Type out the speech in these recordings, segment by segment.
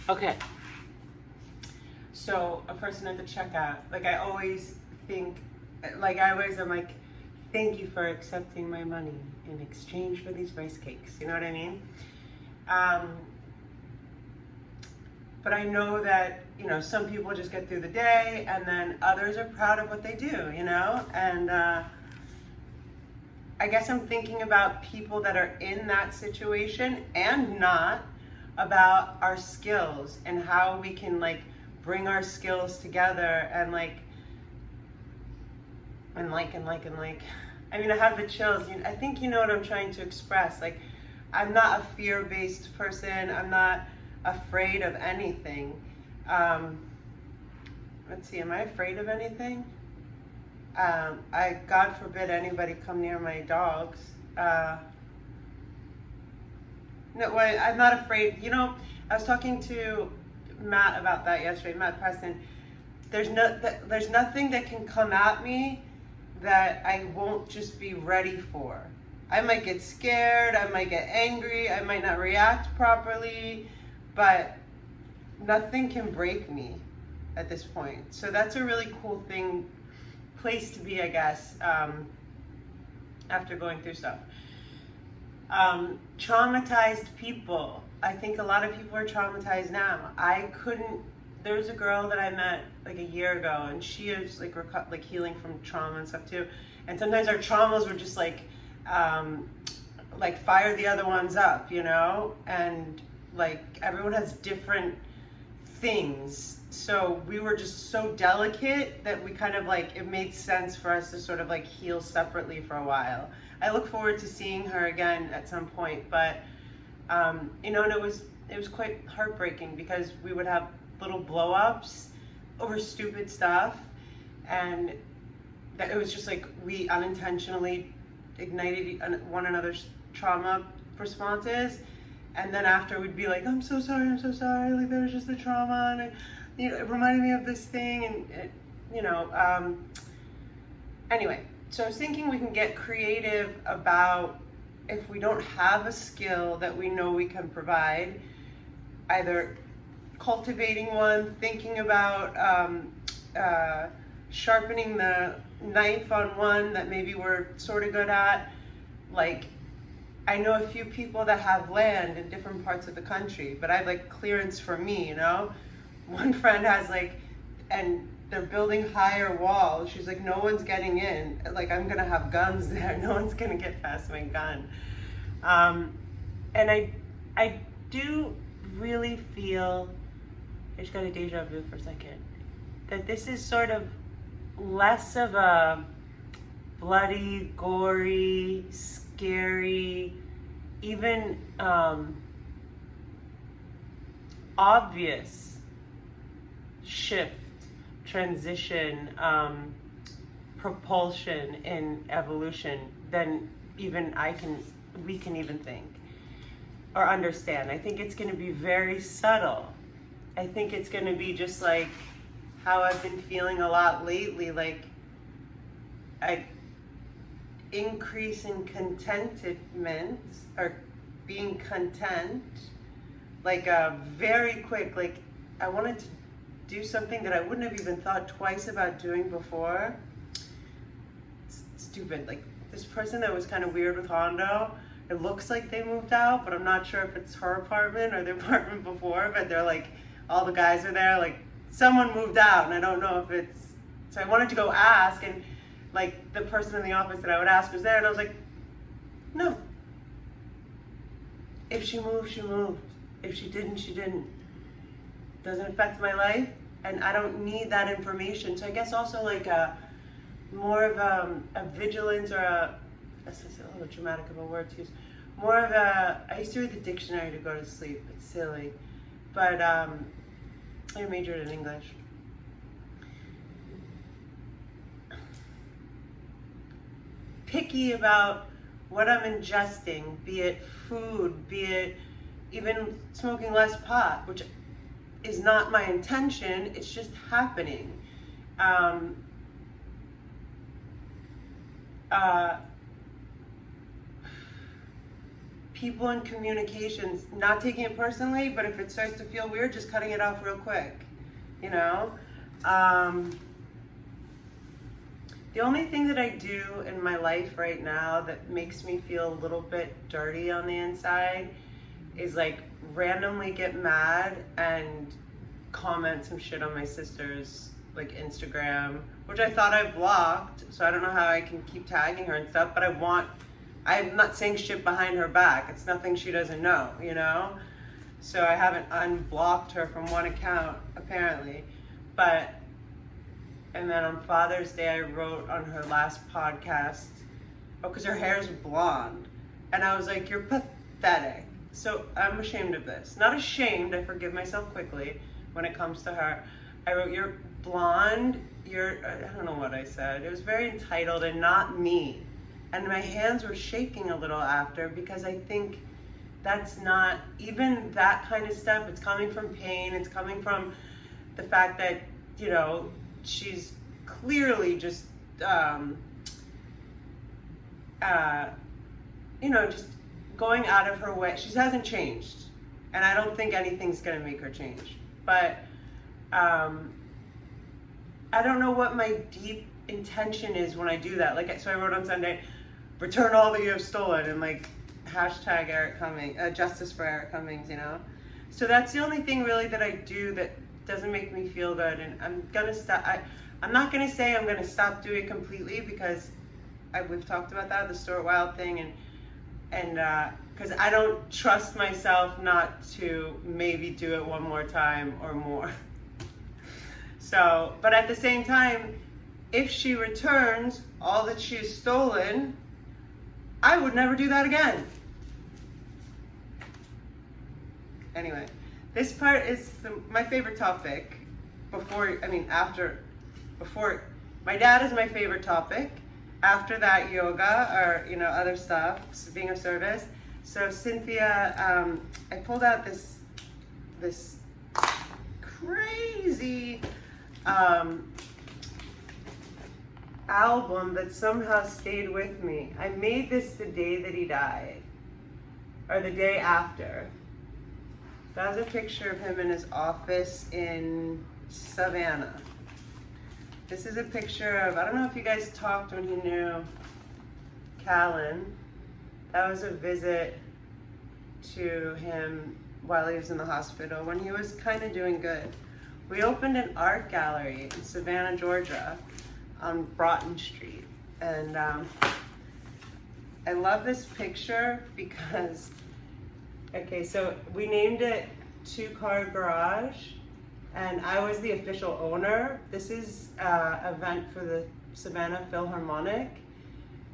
Okay. So a person at the checkout, like I always think, like I always am like, thank you for accepting my money in exchange for these rice cakes. You know what I mean? But I know that, you know, some people just get through the day and then others are proud of what they do, you know? And I guess I'm thinking about people that are in that situation and not, about our skills and how we can like bring our skills together and like. I mean, I have the chills. I think you know what I'm trying to express. Like, I'm not a fear-based person. I'm not afraid of anything. Let's see, am I afraid of anything? God forbid anybody come near my dogs. No, I'm not afraid. You know, I was talking to Matt about that yesterday, Matt Preston. There's nothing that can come at me that I won't just be ready for. I might get scared, I might get angry, I might not react properly, but nothing can break me at this point. So that's a really cool place to be, I guess, after going through stuff. Traumatized people. I think a lot of people are traumatized now. There was a girl that I met like a year ago, and she is like healing from trauma and stuff too. And sometimes our traumas were just like fire the other ones up, you know? And like everyone has different things. So we were just so delicate that we kind of like, it made sense for us to sort of like heal separately for a while. I look forward to seeing her again at some point, but you know, and it was quite heartbreaking because we would have little blow-ups over stupid stuff, and that it was just like we unintentionally ignited one another's trauma responses, and then after we'd be like, I'm so sorry, like there was just the trauma, and it reminded me of this thing, and anyway, so I was thinking we can get creative about, if we don't have a skill that we know we can provide, either cultivating one, thinking about sharpening the knife on one that maybe we're sort of good at. Like, I know a few people that have land in different parts of the country, but I have like clearance for me, you know? One friend has and they're building higher walls. She's like, no one's getting in. Like, I'm gonna have guns there. No one's gonna get past my gun. And I do really feel, I just got a deja vu for a second, that this is sort of less of a bloody, gory, scary, even obvious shift, transition, propulsion in evolution than even we can even think or understand. I think it's going to be very subtle. I think it's going to be just like how I've been feeling a lot lately, like I increase in contentment or being content, like very quick, like I wanted to do something that I wouldn't have even thought twice about doing before. Stupid, like this person that was kind of weird with Hondo, it looks like they moved out, but I'm not sure if it's her apartment or the apartment before, but they're like, all the guys are there, like someone moved out, and I don't know if it's, so I wanted to go ask, and like the person in the office that I would ask was there, and I was like, no. If she moved, she moved. If she didn't, she didn't. Doesn't affect my life, and I don't need that information. So I guess also like more of a vigilance, or that's a little dramatic of a word to use. More of I used to read the dictionary to go to sleep. It's silly, but I majored in English. Picky about what I'm ingesting, be it food, be it even smoking less pot, which is not my intention, it's just happening. people in communications, not taking it personally, but if it starts to feel weird, just cutting it off real quick, you know? The only thing that I do in my life right now that makes me feel a little bit dirty on the inside is like randomly get mad and comment some shit on my sister's like Instagram, which I thought I blocked, so I don't know how I can keep tagging her and stuff, but I'm not saying shit behind her back. It's nothing she doesn't know, you know? So I haven't unblocked her from one account, apparently. And then on Father's Day, I wrote on her last podcast, because her hair's blonde. And I was like, you're pathetic. So I'm ashamed of this. Not ashamed, I forgive myself quickly when it comes to her. I wrote, you're blonde, I don't know what I said. It was very entitled and not me. And my hands were shaking a little after, because I think that's not, even that kind of stuff, it's coming from pain, it's coming from the fact that, you know, she's clearly just, you know, just going out of her way. She hasn't changed, and I don't think anything's gonna make her change. But I don't know what my deep intention is when I do that. Like, so I wrote on Sunday, return all that you have stolen, and like hashtag Eric Cummings, justice for Eric Cummings, you know? So that's the only thing really that I do that doesn't make me feel good, and I'm gonna stop. I'm not gonna say I'm gonna stop doing it completely, because we've talked about that, the Stuart Wilde thing, and because I don't trust myself not to maybe do it one more time or more. So, but at the same time, if she returns all that she has stolen, I would never do that again. Anyway, this part is my favorite topic. Before, my dad is my favorite topic. After that, yoga, or, you know, other stuff, being of service. So Cynthia, I pulled out this crazy album that somehow stayed with me. I made this the day that he died, or the day after. That's a picture of him in his office in Savannah. This is a picture of, I don't know if you guys talked when he knew Callan. That was a visit to him while he was in the hospital, when he was kind of doing good. We opened an art gallery in Savannah, Georgia, on Broughton Street. And I love this picture because, okay, so we named it Two Car Garage, and I was the official owner. This is an event for the Savannah Philharmonic,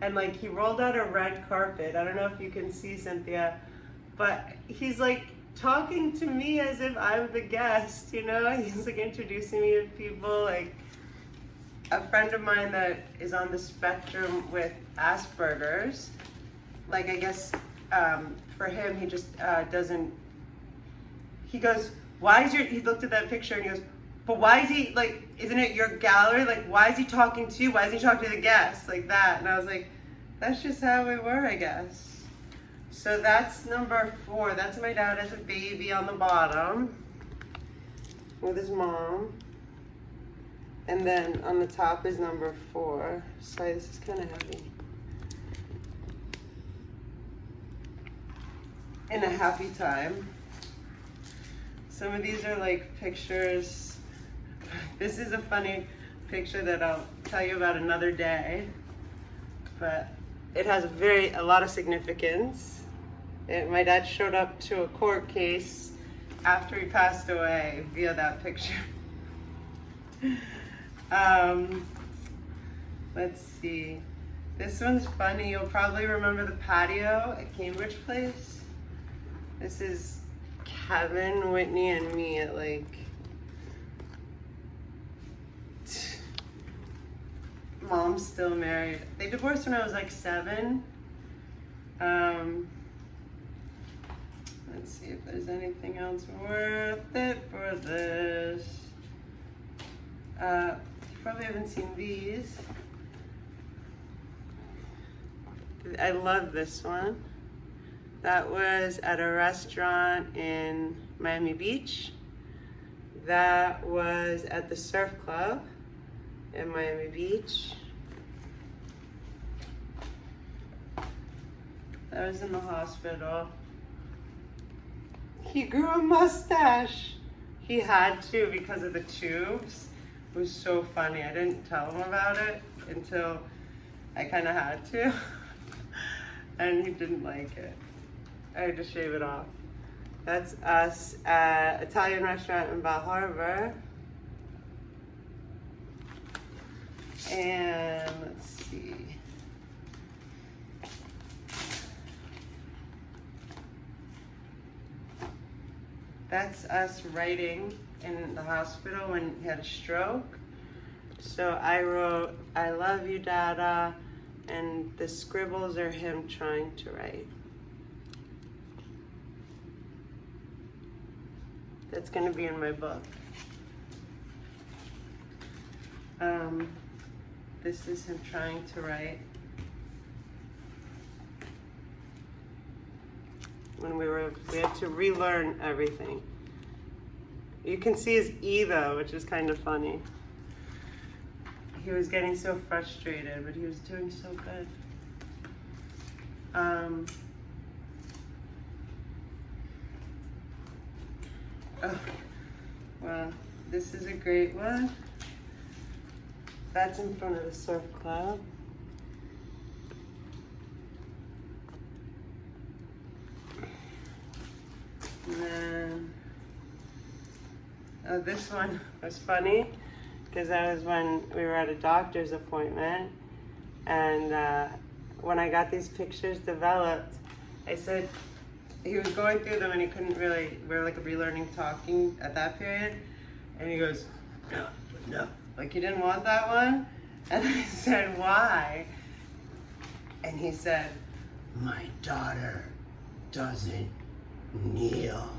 and like he rolled out a red carpet. I don't know if you can see, Cynthia, but he's like talking to me as if I'm the guest, you know? He's like introducing me to people. Like a friend of mine that is on the spectrum with Asperger's, like I guess for him, he just doesn't, he goes, he looked at that picture and he goes, but why is he, like, isn't it your gallery? Like, why is he talking to you? Why isn't he talking to the guests? Like that. And I was like, that's just how we were, I guess. So that's number 4. That's my dad as a baby on the bottom with his mom. And then on the top is number 4. Sorry, this is kind of heavy. In a happy time. Some of these are like pictures. This is a funny picture that I'll tell you about another day, but it has a lot of significance. My dad showed up to a court case after he passed away via that picture. Let's see. This one's funny. You'll probably remember the patio at Cambridge Place. This is Kevin, Whitney, and me at like mom's still married. They divorced when I was like 7. Let's see if there's anything else worth it for this. You probably haven't seen these. I love this one. That was at a restaurant in Miami Beach. That was at the surf club in Miami Beach. That was in the hospital. He grew a mustache. He had to because of the tubes. It was so funny. I didn't tell him about it until I kind of had to. And he didn't like it. I had to shave it off. That's us at an Italian restaurant in Bal Harbour. And let's see. That's us writing in the hospital when he had a stroke. So I wrote, "I love you, Dada," and the scribbles are him trying to write. That's going to be in my book. This is him trying to write. When we had to relearn everything. You can see his E though, which is kind of funny. He was getting so frustrated, but he was doing so good. Oh, well, this is a great one. That's in front of the surf club. And then, this one was funny because that was when we were at a doctor's appointment, and when I got these pictures developed, I said, he was going through them and he couldn't really, we were like relearning talking at that period, and he goes, no, like he didn't want that one, and I said, why? And he said, my daughter doesn't kneel.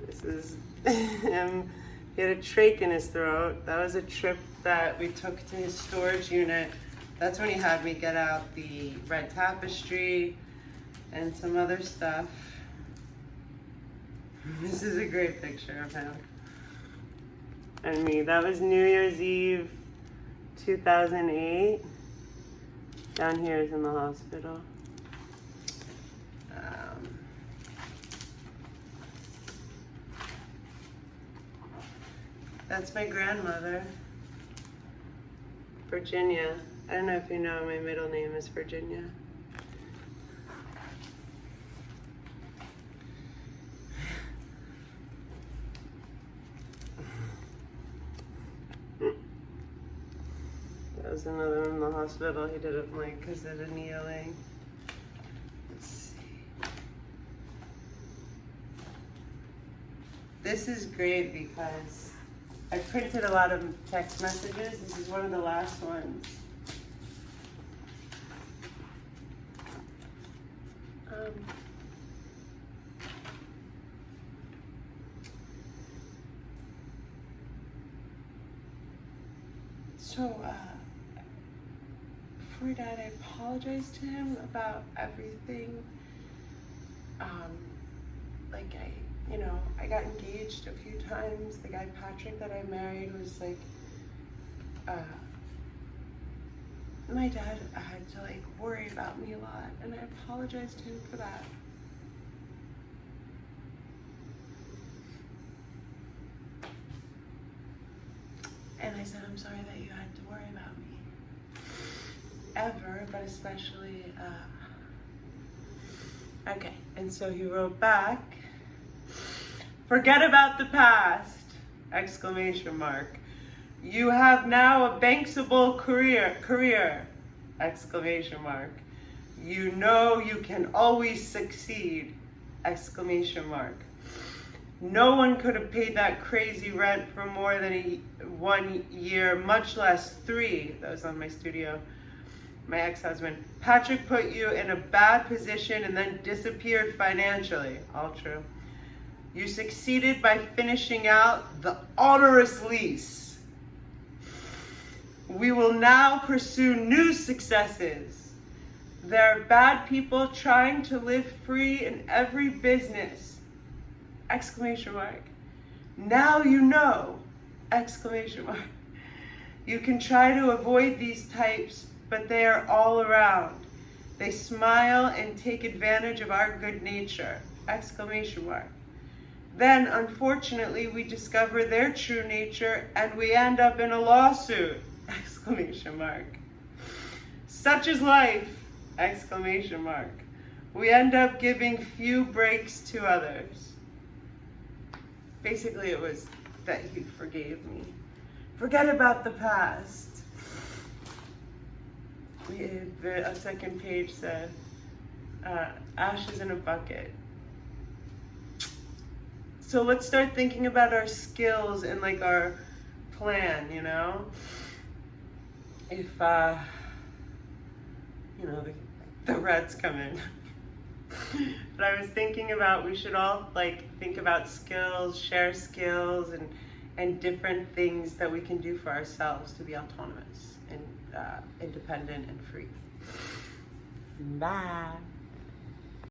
This is him. He had a trach in his throat. That was a trip that we took to his storage unit. That's when he had me get out the red tapestry and some other stuff. This is a great picture of him and me. That was New Year's Eve 2008. Down here is in the hospital. That's my grandmother, Virginia. I don't know if you know, my middle name is Virginia. That was another one in the hospital. He didn't like because of the kneeling. Let's see. This is great because I printed a lot of text messages. This is one of the last ones. Before Dad, I apologized to him about everything. I got engaged a few times. The guy Patrick that I married was like, my dad had to like worry about me a lot, and I apologized to him for that. And I said, I'm sorry that you had to worry about me. Ever, but especially, okay. And so he wrote back, forget about the past, exclamation mark. You have now a bankable career, exclamation mark. You know you can always succeed, exclamation mark. No one could have paid that crazy rent for more than 1 year, much less 3. That was on my studio. My ex-husband. Patrick put you in a bad position and then disappeared financially. All true. You succeeded by finishing out the onerous lease. We will now pursue new successes. There are bad people trying to live free in every business! Exclamation mark. Now you know! Exclamation mark. You can try to avoid these types, but they are all around. They smile and take advantage of our good nature! Exclamation mark. Then, unfortunately, we discover their true nature and we end up in a lawsuit! Exclamation mark. Such is life! Exclamation mark. We end up giving few breaks to others. Basically, it was that he forgave me. Forget about the past. A second page said, ashes in a bucket. So let's start thinking about our skills and like our plan, you know? If, you know, the rats come in. But I was thinking about, we should all like think about skills, share skills, and different things that we can do for ourselves to be autonomous and independent and free. Bye.